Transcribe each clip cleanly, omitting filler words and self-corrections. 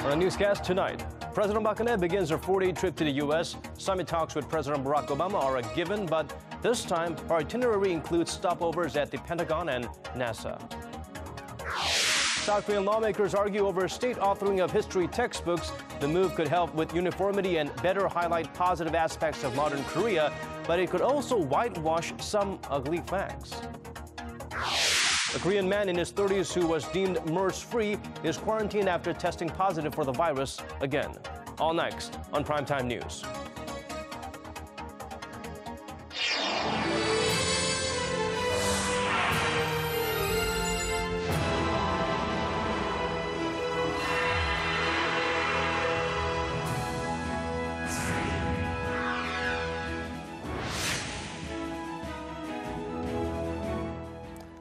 On a newscast tonight, President Park Geun-hye begins her 4-day trip to the U.S. Summit talks with President Barack Obama are a given, but this time her itinerary includes stopovers at the Pentagon and NASA. South Korean lawmakers argue over state authoring of history textbooks. The move could help with uniformity and better highlight positive aspects of modern Korea, but it could also whitewash some ugly facts. A Korean man in his 30s who was deemed MERS-free is quarantined after testing positive for the virus again. All next on Primetime News.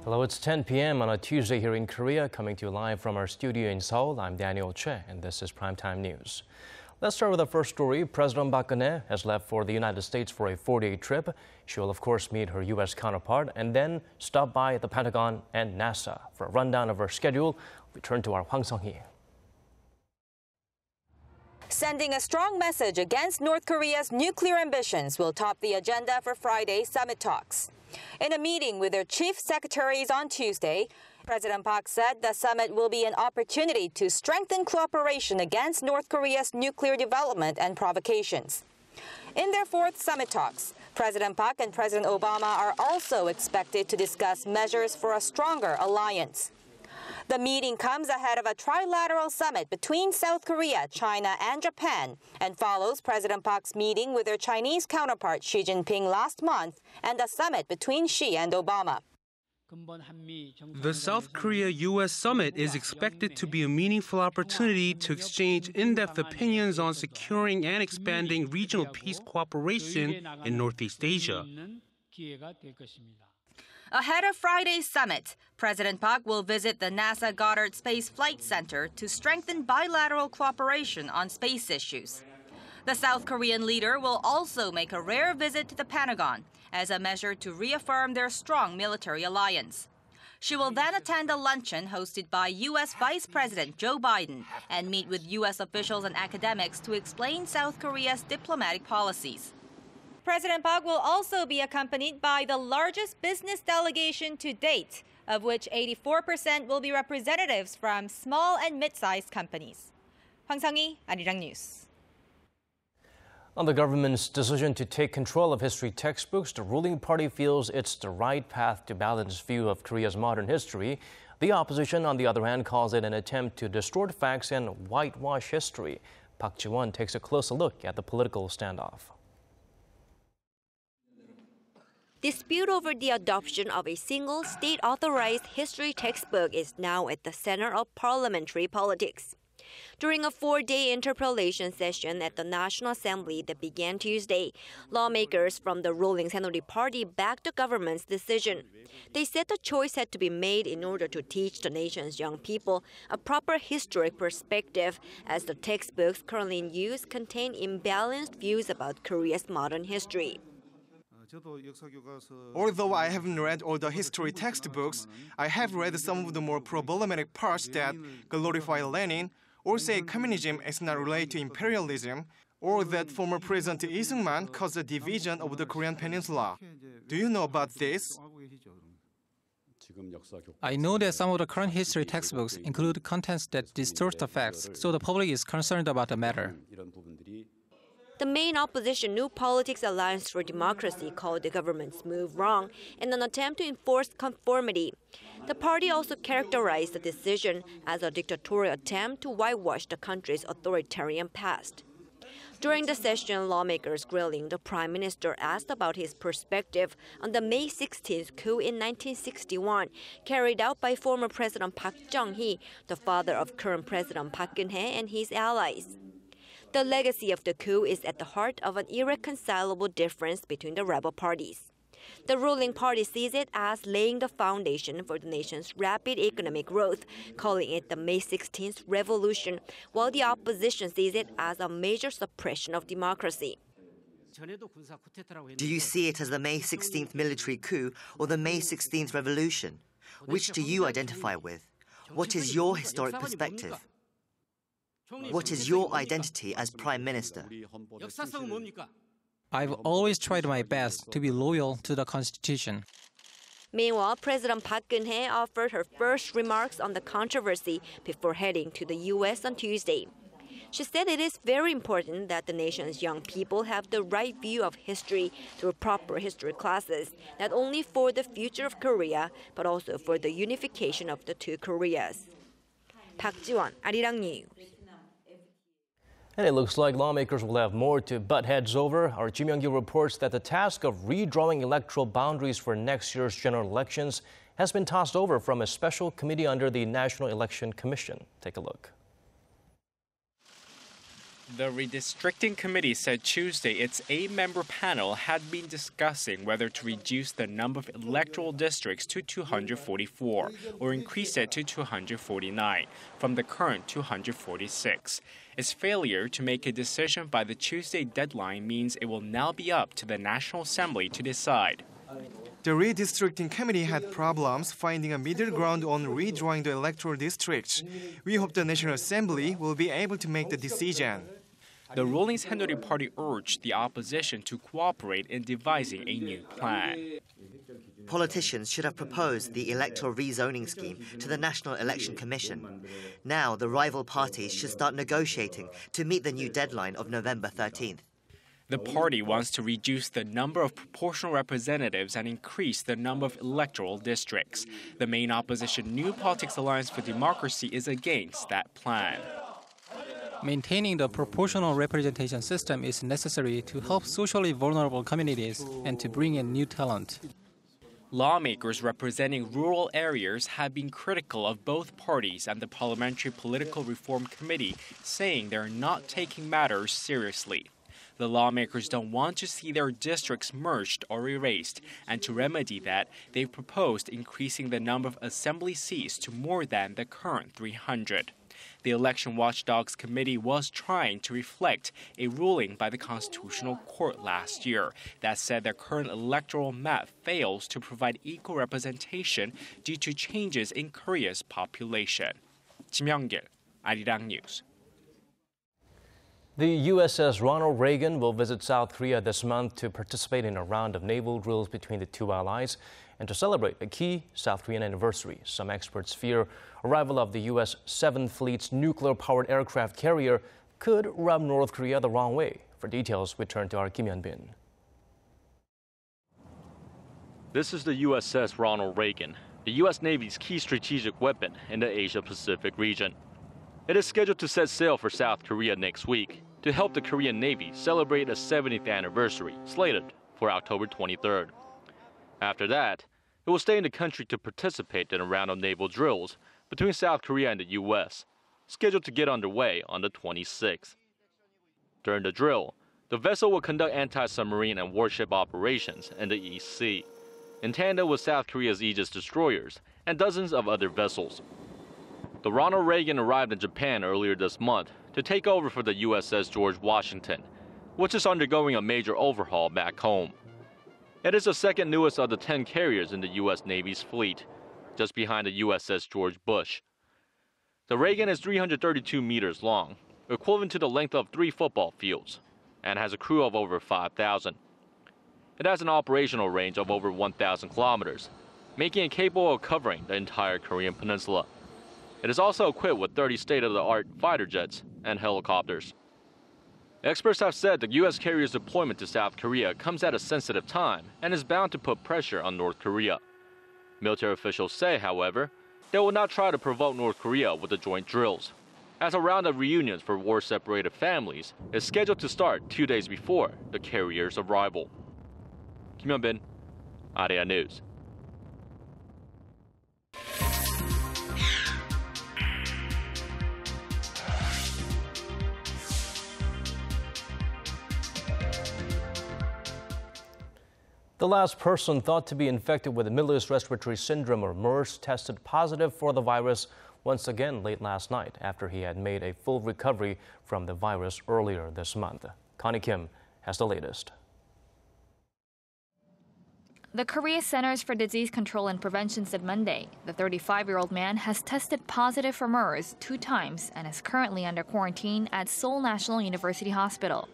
Hello, it's 10 p.m. on a Tuesday here in Korea, coming to you live from our studio in Seoul. I'm Daniel Choy, and this is Primetime News. Let's start with the first story. President Park Geun-hye has left for the United States for a 4-day trip. She will, of course, meet her U.S. counterpart and then stop by the Pentagon and NASA. For a rundown of her schedule, we turn to our Hwang Sung-hee. Sending a strong message against North Korea's nuclear ambitions will top the agenda for Friday's summit talks. In a meeting with their chief secretaries on Tuesday, President Park said the summit will be an opportunity to strengthen cooperation against North Korea's nuclear development and provocations. In their fourth summit talks, President Park and President Obama are also expected to discuss measures for a stronger alliance. The meeting comes ahead of a trilateral summit between South Korea, China, and Japan, and follows President Park's meeting with their Chinese counterpart Xi Jinping last month and a summit between Xi and Obama. The South Korea-U.S. summit is expected to be a meaningful opportunity to exchange in-depth opinions on securing and expanding regional peace cooperation in Northeast Asia. Ahead of Friday's summit, President Park will visit the NASA Goddard Space Flight Center to strengthen bilateral cooperation on space issues. The South Korean leader will also make a rare visit to the Pentagon as a measure to reaffirm their strong military alliance. She will then attend a luncheon hosted by U.S. Vice President Joe Biden and meet with U.S. officials and academics to explain South Korea's diplomatic policies. President Park will also be accompanied by the largest business delegation to date, of which 84% will be representatives from small and mid-sized companies. Hwang Sung-hee, Arirang News. On the government's decision to take control of history textbooks, the ruling party feels it's the right path to balanced view of Korea's modern history. The opposition, on the other hand, calls it an attempt to distort facts and whitewash history. Park Ji-won takes a closer look at the political standoff. Dispute over the adoption of a single state-authorized history textbook is now at the center of parliamentary politics. During a 4-day interpellation session at the National Assembly that began Tuesday, lawmakers from the ruling Saenuri Party backed the government's decision. They said the choice had to be made in order to teach the nation's young people a proper historic perspective, as the textbooks currently in use contain imbalanced views about Korea's modern history. Although I haven't read all the history textbooks, I have read some of the more problematic parts that glorify Lenin, or say communism is not related to imperialism, or that former President Lee Seung-man caused a division of the Korean peninsula. Do you know about this? I know that some of the current history textbooks include contents that distort the facts, so the public is concerned about the matter. The main opposition New Politics Alliance for Democracy called the government's move wrong in an attempt to enforce conformity. The party also characterized the decision as a dictatorial attempt to whitewash the country's authoritarian past. During the session, lawmakers grilling the prime minister asked about his perspective on the May 16th coup in 1961, carried out by former President Park Geun-hye, the father of current President Park Geun-hye and his allies. The legacy of the coup is at the heart of an irreconcilable difference between the rebel parties. The ruling party sees it as laying the foundation for the nation's rapid economic growth, calling it the May 16th revolution, while the opposition sees it as a major suppression of democracy. Do you see it as the May 16th military coup or the May 16th revolution? Which do you identify with? What is your historic perspective? What is your identity as Prime Minister? I've always tried my best to be loyal to the Constitution. Meanwhile, President Park Geun-hye offered her first remarks on the controversy before heading to the U.S. on Tuesday. She said it is very important that the nation's young people have the right view of history through proper history classes, not only for the future of Korea, but also for the unification of the two Koreas. Park Ji-won, Arirang News. And it looks like lawmakers will have more to butt heads over. Our Kim Young-gil reports that the task of redrawing electoral boundaries for next year's general elections has been tossed over from a special committee under the National Election Commission. Take a look. The redistricting committee said Tuesday its 8-member panel had been discussing whether to reduce the number of electoral districts to 244 or increase it to 249 from the current 246. Its failure to make a decision by the Tuesday deadline means it will now be up to the National Assembly to decide. The redistricting committee had problems finding a middle ground on redrawing the electoral districts. We hope the National Assembly will be able to make the decision. The ruling Saenuri Party urged the opposition to cooperate in devising a new plan. Politicians should have proposed the electoral rezoning scheme to the National Election Commission. Now, the rival parties should start negotiating to meet the new deadline of November 13th. The party wants to reduce the number of proportional representatives and increase the number of electoral districts. The main opposition New Politics Alliance for Democracy is against that plan. Maintaining the proportional representation system is necessary to help socially vulnerable communities and to bring in new talent. Lawmakers representing rural areas have been critical of both parties and the Parliamentary Political Reform Committee, saying they're not taking matters seriously. The lawmakers don't want to see their districts merged or erased, and to remedy that, they've proposed increasing the number of assembly seats to more than the current 300. The Election Watchdogs Committee was trying to reflect a ruling by the Constitutional Court last year that said their current electoral map fails to provide equal representation due to changes in Korea's population. Kim Young-gil, Arirang News. The USS Ronald Reagan will visit South Korea this month to participate in a round of naval drills between the two allies and to celebrate a key South Korean anniversary. Some experts fear arrival of the U.S. 7th Fleet's nuclear-powered aircraft carrier could rub North Korea the wrong way. For details, we turn to our Kim Hyun-bin. This is the USS Ronald Reagan, the U.S. Navy's key strategic weapon in the Asia-Pacific region. It is scheduled to set sail for South Korea next week to help the Korean Navy celebrate its 70th anniversary, slated for October 23rd. After that, it will stay in the country to participate in a round of naval drills between South Korea and the U.S., scheduled to get underway on the 26th. During the drill, the vessel will conduct anti-submarine and warship operations in the East Sea, in tandem with South Korea's Aegis destroyers and dozens of other vessels. The Ronald Reagan arrived in Japan earlier this month to take over for the USS George Washington, which is undergoing a major overhaul back home. It is the second newest of the 10 carriers in the U.S. Navy's fleet, just behind the USS George Bush. The Reagan is 332 meters long, equivalent to the length of 3 football fields, and has a crew of over 5,000. It has an operational range of over 1,000 kilometers, making it capable of covering the entire Korean peninsula. It is also equipped with 30 state-of-the-art fighter jets and helicopters. Experts have said the U.S. carrier's deployment to South Korea comes at a sensitive time and is bound to put pressure on North Korea. Military officials say, however, they will not try to provoke North Korea with the joint drills, as a round of reunions for war-separated families is scheduled to start 2 days before the carrier's arrival. Kim Hyun-bin, Arirang News. The last person thought to be infected with the Middle East Respiratory Syndrome, or MERS, tested positive for the virus once again late last night after he had made a full recovery from the virus earlier this month. Connie Kim has the latest. The Korea Centers for Disease Control and Prevention said Monday the 35-year-old man has tested positive for MERS 2 times and is currently under quarantine at Seoul National University Hospital.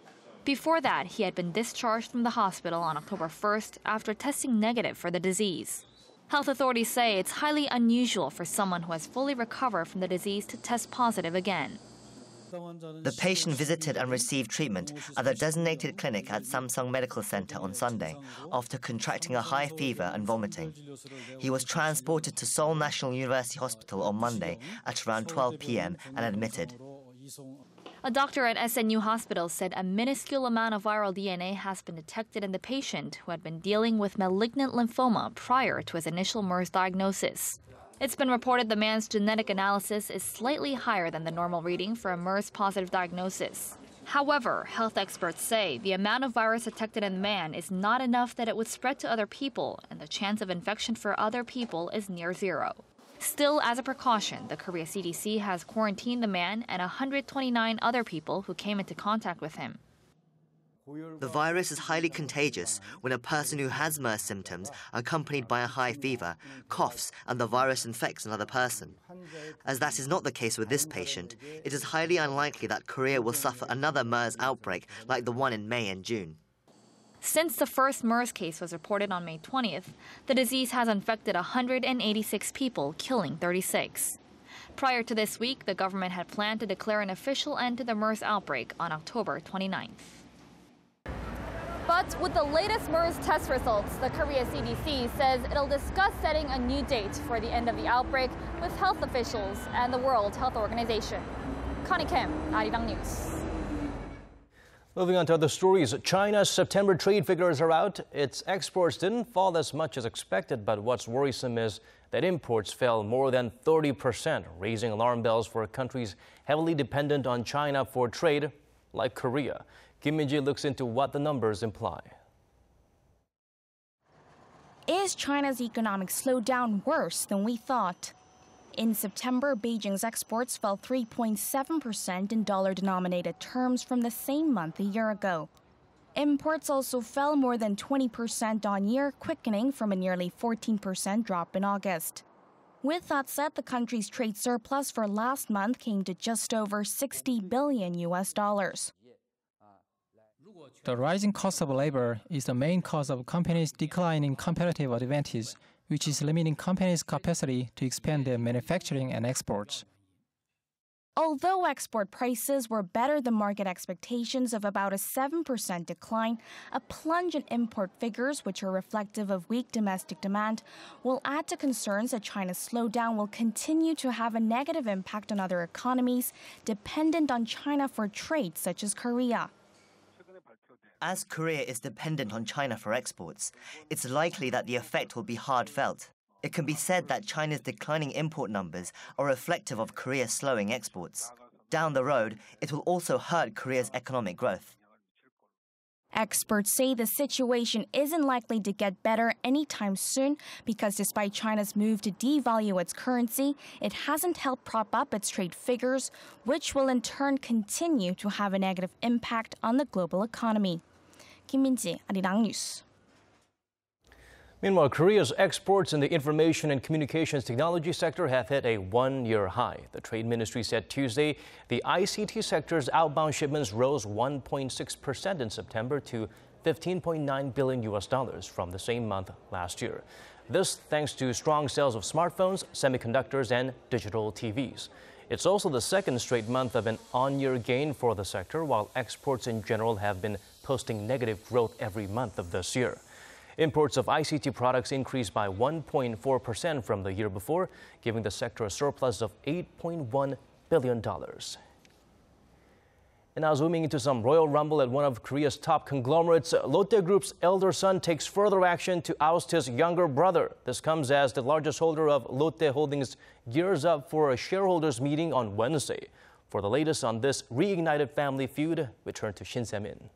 Before that, he had been discharged from the hospital on October 1st after testing negative for the disease. Health authorities say it's highly unusual for someone who has fully recovered from the disease to test positive again. The patient visited and received treatment at the designated clinic at Samsung Medical Center on Sunday after contracting a high fever and vomiting. He was transported to Seoul National University Hospital on Monday at around 12 p.m. and admitted. A doctor at SNU Hospital said a minuscule amount of viral DNA has been detected in the patient who had been dealing with malignant lymphoma prior to his initial MERS diagnosis. It's been reported the man's genetic analysis is slightly higher than the normal reading for a MERS-positive diagnosis. However, health experts say the amount of virus detected in the man is not enough that it would spread to other people, and the chance of infection for other people is near zero. Still, as a precaution, the Korea CDC has quarantined the man and 129 other people who came into contact with him. The virus is highly contagious when a person who has MERS symptoms accompanied by a high fever, coughs, and the virus infects another person. As that is not the case with this patient, it is highly unlikely that Korea will suffer another MERS outbreak like the one in May and June. Since the first MERS case was reported on May 20th, the disease has infected 186 people, killing 36. Prior to this week, the government had planned to declare an official end to the MERS outbreak on October 29th. But with the latest MERS test results, the Korea CDC says it'll discuss setting a new date for the end of the outbreak with health officials and the World Health Organization. Connie Kim, Arirang News. Moving on to other stories, China's September trade figures are out. Its exports didn't fall as much as expected, but what's worrisome is that imports fell more than 30%, raising alarm bells for countries heavily dependent on China for trade, like Korea. Kim Min-ji looks into what the numbers imply. Is China's economic slowdown worse than we thought? In September, Beijing's exports fell 3.7% in dollar-denominated terms from the same month a year ago. Imports also fell more than 20% on year, quickening from a nearly 14% drop in August. With that said, the country's trade surplus for last month came to just over $60 billion. The rising cost of labor is the main cause of companies' declining competitive advantage, which is limiting companies' capacity to expand their manufacturing and exports. Although export prices were better than market expectations of about a 7% decline, a plunge in import figures, which are reflective of weak domestic demand, will add to concerns that China's slowdown will continue to have a negative impact on other economies dependent on China for trade, such as Korea. As Korea is dependent on China for exports, it's likely that the effect will be hard felt. It can be said that China's declining import numbers are reflective of Korea's slowing exports. Down the road, it will also hurt Korea's economic growth. Experts say the situation isn't likely to get better anytime soon because despite China's move to devalue its currency, it hasn't helped prop up its trade figures, which will in turn continue to have a negative impact on the global economy. Kim Min-ji, Arirang News. Meanwhile, Korea's exports in the information and communications technology sector have hit a one-year high. The Trade Ministry said Tuesday the ICT sector's outbound shipments rose 1.6% in September to $15.9 billion from the same month last year. This thanks to strong sales of smartphones, semiconductors, and digital TVs. It's also the second straight month of an on-year gain for the sector, while exports in general have been posting negative growth every month of this year. Imports of ICT products increased by 1.4% from the year before, giving the sector a surplus of $8.1 billion. And now zooming into some royal rumble at one of Korea's top conglomerates, Lotte Group's elder son takes further action to oust his younger brother. This comes as the largest holder of Lotte Holdings gears up for a shareholders meeting on Wednesday. For the latest on this reignited family feud, we turn to Shin Se-min.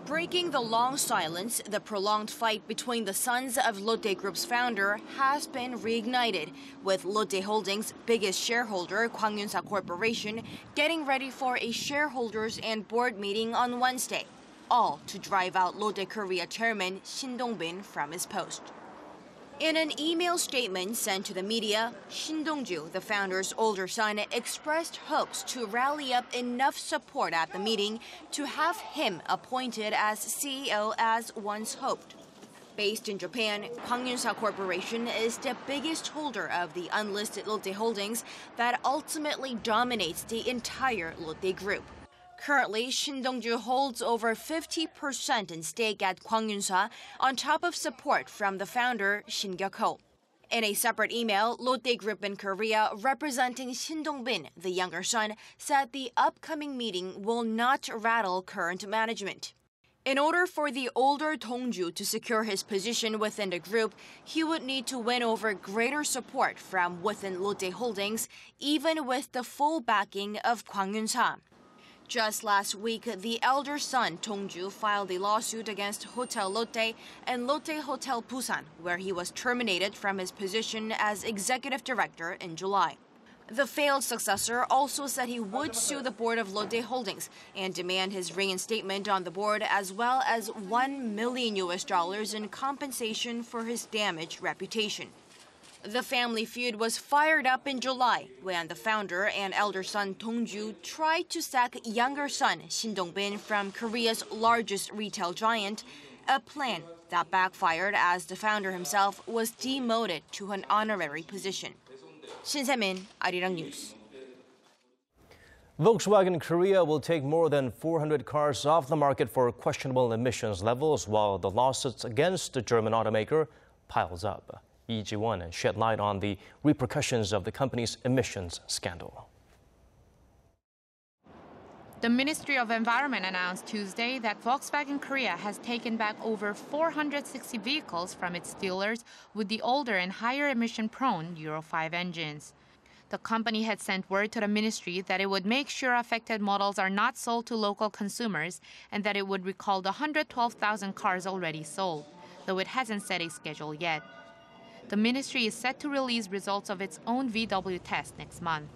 Breaking the long silence, the prolonged fight between the sons of Lotte Group's founder has been reignited, with Lotte Holdings' biggest shareholder, Kwanghyunsa Corporation, getting ready for a shareholders and board meeting on Wednesday. all to drive out Lotte Korea chairman Shin Dong-bin from his post. In an email statement sent to the media, Shin Dong-ju, the founder's older son, expressed hopes to rally up enough support at the meeting to have him appointed as CEO as once hoped. Based in Japan, Kwang-yun-sa Corporation is the biggest holder of the unlisted Lotte holdings that ultimately dominates the entire Lotte group. Currently, Shin Dong-ju holds over 50% in stake at Kwang-yun-sa, on top of support from the founder Shin Gyuk-ho. In a separate email, Lotte Group in Korea, representing Shin Dong-bin, the younger son, said the upcoming meeting will not rattle current management. In order for the older Dong-ju to secure his position within the group, he would need to win over greater support from within Lotte Holdings, even with the full backing of Kwang-yun-sa. Just last week, the elder son, Dong-ju, filed a lawsuit against Hotel Lotte and Lotte Hotel Busan, where he was terminated from his position as executive director in July. The failed successor also said he would sue the board of Lotte Holdings and demand his reinstatement on the board, as well as $1 million in compensation for his damaged reputation. The family feud was fired up in July when the founder and elder son Dong-ju tried to sack younger son Shin Dong-bin from Korea's largest retail giant, a plan that backfired as the founder himself was demoted to an honorary position. Shin Se-min, Arirang News. Volkswagen Korea will take more than 400 cars off the market for questionable emissions levels, while the lawsuits against the German automaker piles up. Lee Ji-won shed light on the repercussions of the company's emissions scandal. The Ministry of Environment announced Tuesday that Volkswagen Korea has taken back over 460 vehicles from its dealers with the older and higher emission-prone Euro 5 engines. The company had sent word to the ministry that it would make sure affected models are not sold to local consumers and that it would recall the 112,000 cars already sold, though it hasn't set a schedule yet. The ministry is set to release results of its own VW test next month.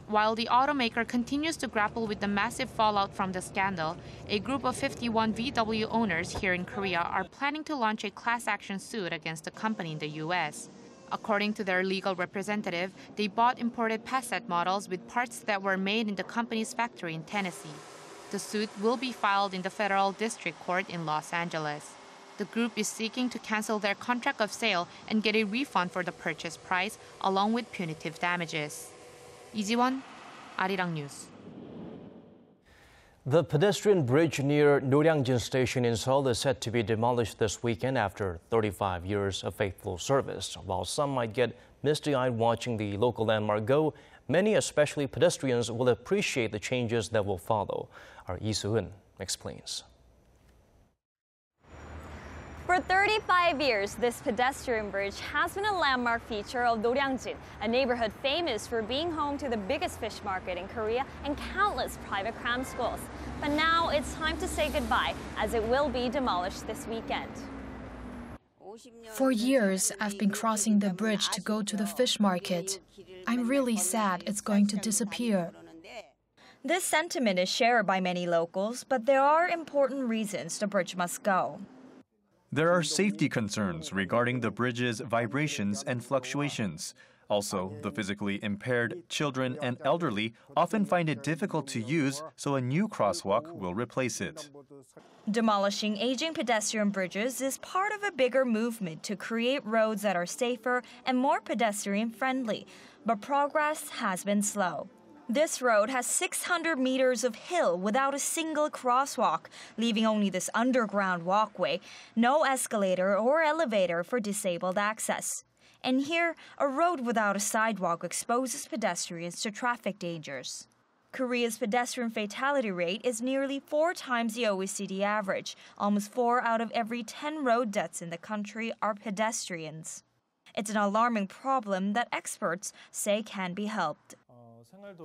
While the automaker continues to grapple with the massive fallout from the scandal, a group of 51 VW owners here in Korea are planning to launch a class action suit against the company in the U.S. According to their legal representative, they bought imported Passat models with parts that were made in the company's factory in Tennessee. The suit will be filed in the Federal District Court in Los Angeles. The group is seeking to cancel their contract of sale and get a refund for the purchase price, along with punitive damages. Lee Ji-won, Arirang News. The pedestrian bridge near Noryangjin Station in Seoul is set to be demolished this weekend after 35 years of faithful service. While some might get misty-eyed watching the local landmark go, many, especially pedestrians, will appreciate the changes that will follow. Our Lee Soo-eun explains. For 35 years, this pedestrian bridge has been a landmark feature of Noryangjin, a neighborhood famous for being home to the biggest fish market in Korea and countless private cram schools. But now it's time to say goodbye, as it will be demolished this weekend. For years, I've been crossing the bridge to go to the fish market. I'm really sad it's going to disappear. This sentiment is shared by many locals, but there are important reasons the bridge must go. There are safety concerns regarding the bridge's vibrations and fluctuations. Also, the physically impaired, children, and elderly often find it difficult to use, so a new crosswalk will replace it. Demolishing aging pedestrian bridges is part of a bigger movement to create roads that are safer and more pedestrian-friendly, but progress has been slow. This road has 600 meters of hill without a single crosswalk, leaving only this underground walkway, no escalator or elevator for disabled access. And here, a road without a sidewalk exposes pedestrians to traffic dangers. Korea's pedestrian fatality rate is nearly 4 times the OECD average. Almost 4 out of every 10 road deaths in the country are pedestrians. It's an alarming problem that experts say can be helped.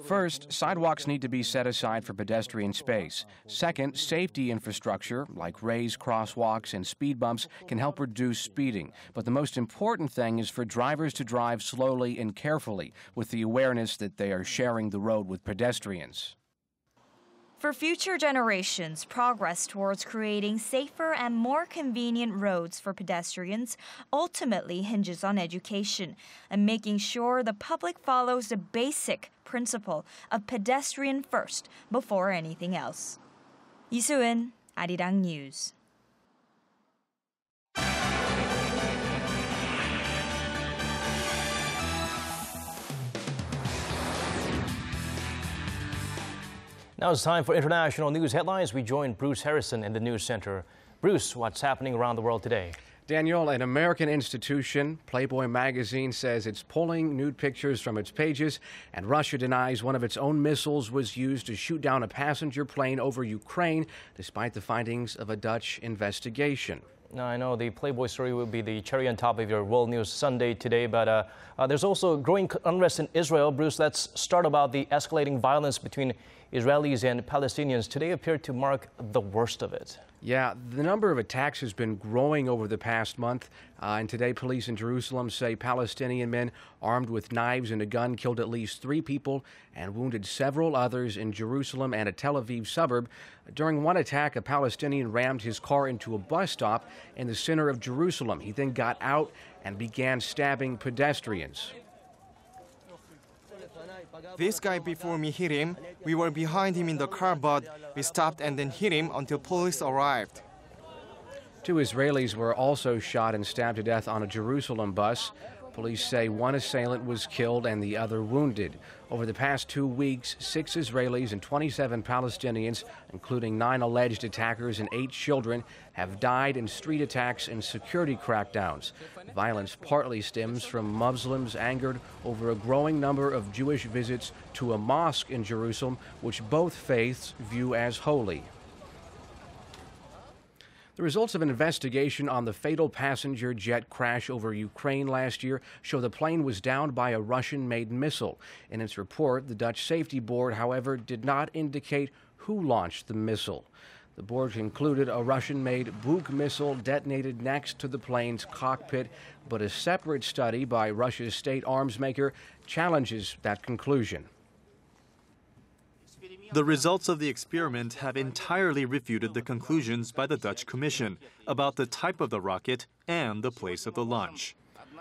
First, sidewalks need to be set aside for pedestrian space. Second, safety infrastructure, like raised crosswalks and speed bumps, can help reduce speeding. But the most important thing is for drivers to drive slowly and carefully, with the awareness that they are sharing the road with pedestrians. For future generations, progress towards creating safer and more convenient roads for pedestrians ultimately hinges on education and making sure the public follows the basic principle of pedestrian first before anything else. 이수은, Arirang News. Now it's time for international news headlines. We join Bruce Harrison in the news center. Bruce, what's happening around the world today? Daniel, an American institution, Playboy magazine, says it's pulling nude pictures from its pages, and Russia denies one of its own missiles was used to shoot down a passenger plane over Ukraine, despite the findings of a Dutch investigation. Now, I know the Playboy story will be the cherry on top of your World News Sunday today, but there's also growing unrest in Israel. Bruce, let's start about the escalating violence between Israelis and Palestinians. Today appeared to mark the worst of it. Yeah, the number of attacks has been growing over the past month. And today, police in Jerusalem say Palestinian men armed with knives and a gun killed at least 3 people and wounded several others in Jerusalem and a Tel Aviv suburb. During one attack, a Palestinian rammed his car into a bus stop in the center of Jerusalem. He then got out and began stabbing pedestrians. This guy before me hit him. We were behind him in the car, but we stopped and then hit him until police arrived. 2 Israelis were also shot and stabbed to death on a Jerusalem bus. Police say one assailant was killed and the other wounded. Over the past 2 weeks, 6 Israelis and 27 Palestinians, including 9 alleged attackers and 8 children, have died in street attacks and security crackdowns. Violence partly stems from Muslims angered over a growing number of Jewish visits to a mosque in Jerusalem, which both faiths view as holy. The results of an investigation on the fatal passenger jet crash over Ukraine last year show the plane was downed by a Russian-made missile. In its report, the Dutch Safety Board, however, did not indicate who launched the missile. The board concluded a Russian-made Buk missile detonated next to the plane's cockpit, but a separate study by Russia's state arms maker challenges that conclusion. The results of the experiment have entirely refuted the conclusions by the Dutch Commission about the type of the rocket and the place of the launch.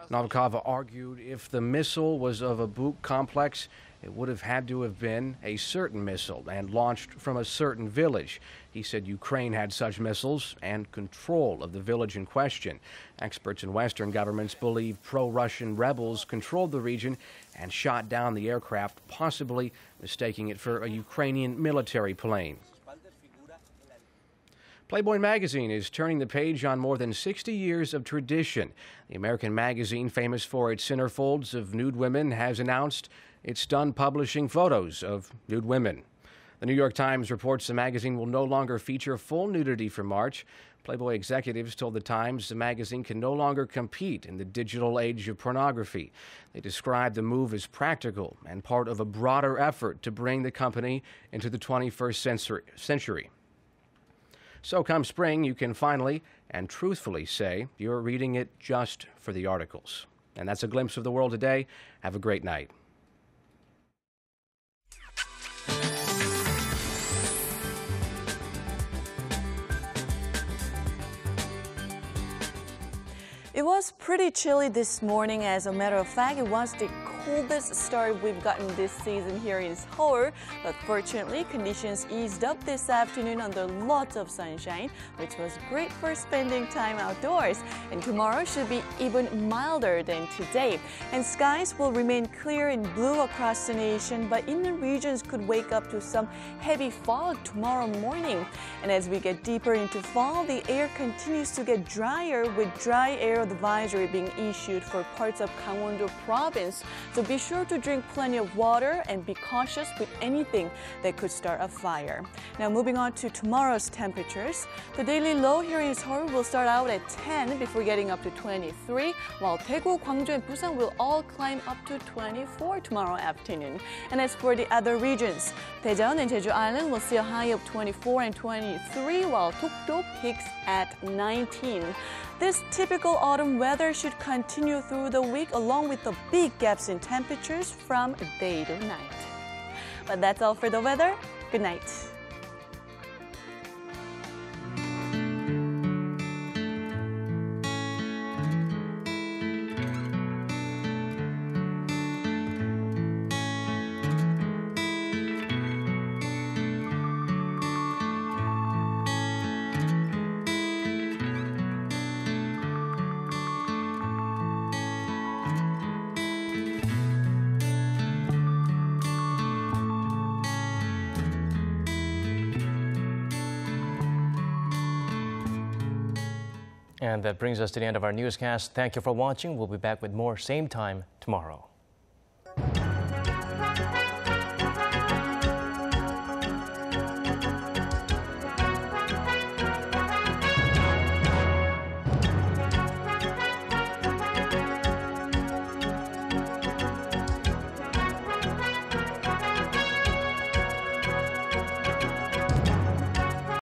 Novikova argued if the missile was of a Buk complex, it would have had to have been a certain missile and launched from a certain village. He said Ukraine had such missiles and control of the village in question. Experts in Western governments believe pro-Russian rebels controlled the region and shot down the aircraft, possibly mistaking it for a Ukrainian military plane. Playboy magazine is turning the page on more than 60 years of tradition. The American magazine, famous for its centerfolds of nude women, has announced it's done publishing photos of nude women. The New York Times reports the magazine will no longer feature full nudity for March. Playboy executives told the Times the magazine can no longer compete in the digital age of pornography. They described the move as practical and part of a broader effort to bring the company into the 21st century. So come spring, you can finally and truthfully say you're reading it just for the articles. And that's a glimpse of the world today. Have a great night. It was pretty chilly this morning. As a matter of fact, it was the coldest start we've gotten this season here in Seoul. But fortunately, conditions eased up this afternoon under lots of sunshine, which was great for spending time outdoors. And tomorrow should be even milder than today. And skies will remain clear and blue across the nation, but inland regions could wake up to some heavy fog tomorrow morning. And as we get deeper into fall, the air continues to get drier, with dry air advisory being issued for parts of Gangwon-do province. So be sure to drink plenty of water and be cautious with anything that could start a fire. Now moving on to tomorrow's temperatures. The daily low here in Seoul will start out at 10 before getting up to 23, while Daegu, Gwangju, and Busan will all climb up to 24 tomorrow afternoon. And as for the other regions, Daejeon and Jeju Island will see a high of 24 and 23, while Dokdo peaks at 19. This typical autumn weather should continue through the week, along with the big gaps in temperatures from day to night. But that's all for the weather. Good night. And that brings us to the end of our newscast. Thank you for watching. We'll be back with more same time tomorrow.